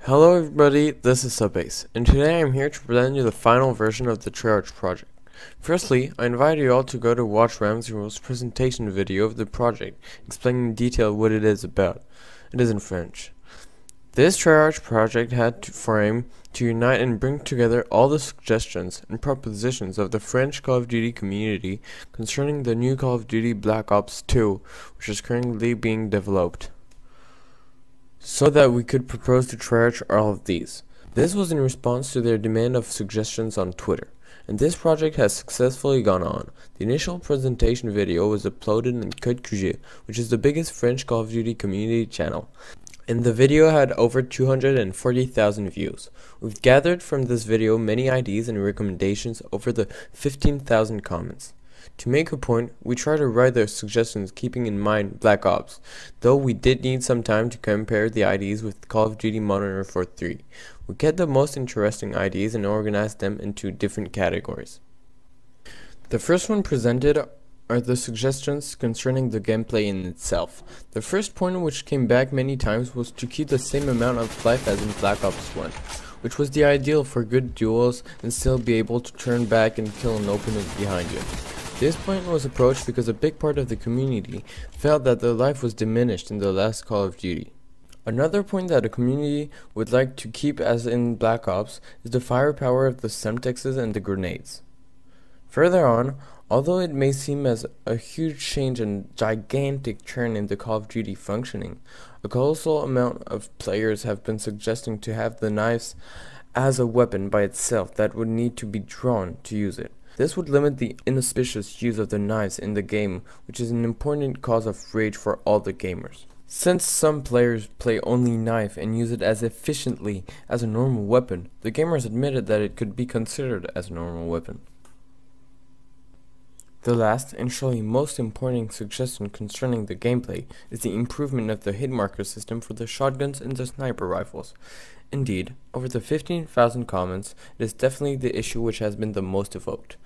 Hello everybody, this is Subbase, and today I'm here to present you the final version of the Treyarch project. Firstly, I invite you all to go to watch Ramsey's presentation video of the project, explaining in detail what it is about. It is in French. This Treyarch project had for aim to unite and bring together all the suggestions and propositions of the French Call of Duty community concerning the new Call of Duty Black Ops 2, which is currently being developed, so that we could propose to Treyarch all of these. This was in response to their demand of suggestions on Twitter, and this project has successfully gone on. The initial presentation video was uploaded in Code QG, which is the biggest French Call of Duty community channel, and the video had over 240,000 views. We've gathered from this video many ideas and recommendations over the 15,000 comments. To make a point, we try to write their suggestions keeping in mind Black Ops, though we did need some time to compare the ideas with Call of Duty Modern Warfare 3. We get the most interesting ideas and organize them into different categories. The first one presented are the suggestions concerning the gameplay in itself. The first point which came back many times was to keep the same amount of life as in Black Ops 1, which was the ideal for good duels and still be able to turn back and kill an opponent behind you. This point was approached because a big part of the community felt that their life was diminished in the last Call of Duty. Another point that the community would like to keep as in Black Ops is the firepower of the semtexes and the grenades. Further on, although it may seem as a huge change and gigantic turn in the Call of Duty functioning, a colossal amount of players have been suggesting to have the knives as a weapon by itself that would need to be drawn to use it. This would limit the inauspicious use of the knives in the game, which is an important cause of rage for all the gamers. Since some players play only knife and use it as efficiently as a normal weapon, the gamers admitted that it could be considered as a normal weapon. The last and surely most important suggestion concerning the gameplay is the improvement of the hit marker system for the shotguns and the sniper rifles. Indeed, over the 15,000 comments, it is definitely the issue which has been the most evoked.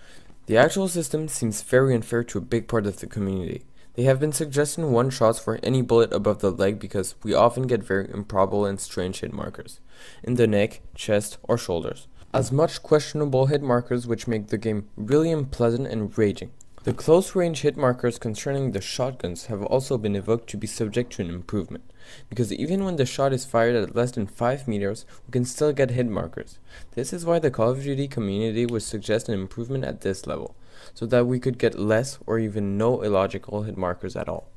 The actual system seems very unfair to a big part of the community. They have been suggesting one shots for any bullet above the leg because we often get very improbable and strange hit markers in the neck, chest, or shoulders, as much questionable hit markers which make the game really unpleasant and raging. The close-range hit markers concerning the shotguns have also been evoked to be subject to an improvement, because even when the shot is fired at less than 5 meters, we can still get hit markers. This is why the Call of Duty community would suggest an improvement at this level, so that we could get less or even no illogical hit markers at all.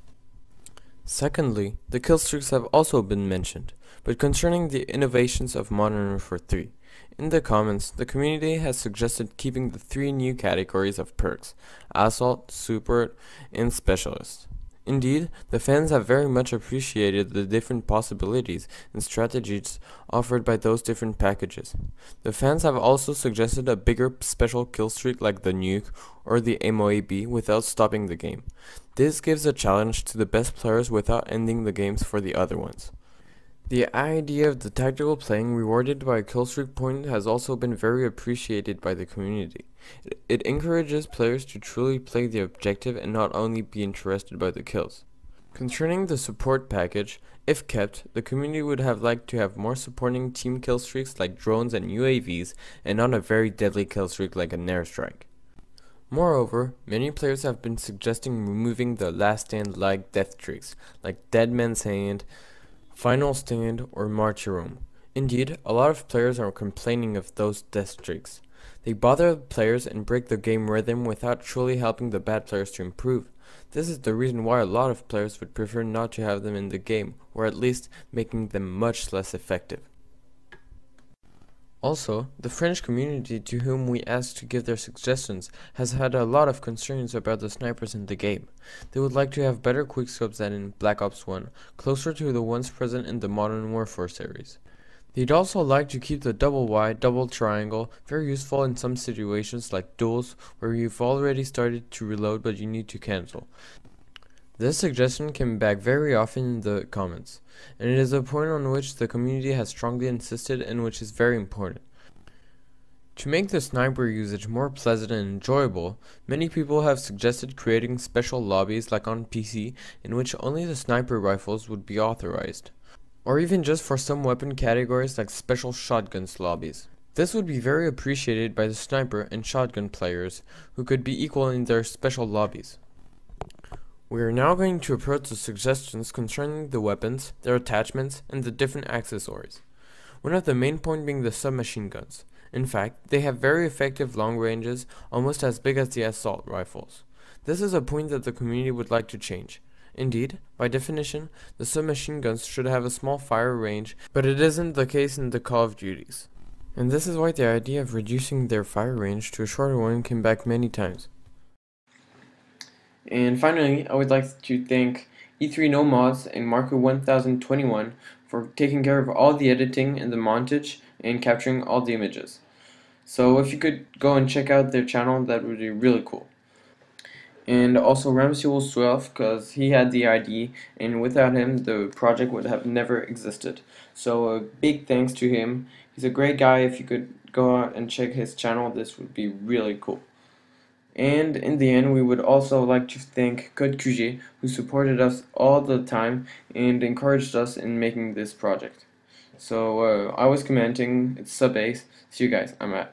Secondly, the kill streaks have also been mentioned, but concerning the innovations of Modern Warfare 3. In the comments, the community has suggested keeping the 3 new categories of perks: Assault, Super, and Specialist. Indeed, the fans have very much appreciated the different possibilities and strategies offered by those different packages. The fans have also suggested a bigger special kill streak like the nuke or the MOAB without stopping the game. This gives a challenge to the best players without ending the games for the other ones. The idea of the tactical playing rewarded by a killstreak point has also been very appreciated by the community. It encourages players to truly play the objective and not only be interested by the kills. Concerning the support package, if kept, the community would have liked to have more supporting team killstreaks like drones and UAVs, and not a very deadly killstreak like an airstrike. Moreover, many players have been suggesting removing the last stand-like death streaks, like Dead Man's Hand, Final Stand, or Martyrdom. Indeed, a lot of players are complaining of those death streaks. They bother the players and break the game rhythm without truly helping the bad players to improve. This is the reason why a lot of players would prefer not to have them in the game, or at least making them much less effective. Also, the French community to whom we asked to give their suggestions has had a lot of concerns about the snipers in the game. They would like to have better quickscopes than in Black Ops 1, closer to the ones present in the Modern Warfare series. They'd also like to keep the double wide, double triangle very useful in some situations like duels where you've already started to reload but you need to cancel. This suggestion came back very often in the comments, and it is a point on which the community has strongly insisted and which is very important. To make the sniper usage more pleasant and enjoyable, many people have suggested creating special lobbies like on PC in which only the sniper rifles would be authorized. or even just for some weapon categories like special shotguns lobbies. This would be very appreciated by the sniper and shotgun players, who could be equal in their special lobbies. We are now going to approach the suggestions concerning the weapons, their attachments, and the different accessories. One of the main points being the submachine guns. In fact, they have very effective long ranges, almost as big as the assault rifles. This is a point that the community would like to change. Indeed, by definition, the submachine guns should have a small fire range, but it isn't the case in the Call of Duties. And this is why the idea of reducing their fire range to a shorter one came back many times. And finally, I would like to thank E3 No Mods and Marco 1021 for taking care of all the editing and the montage and capturing all the images. So if you could go and check out their channel, that would be really cool. And also Ramsey 12, because he had the ID, and without him the project would have never existed. So a big thanks to him. He's a great guy. If you could go out and check his channel, this would be really cool. And in the end, we would also like to thank Code QG, who supported us all the time and encouraged us in making this project. So I was commenting, it's Sub Ace. See you guys, I'm out.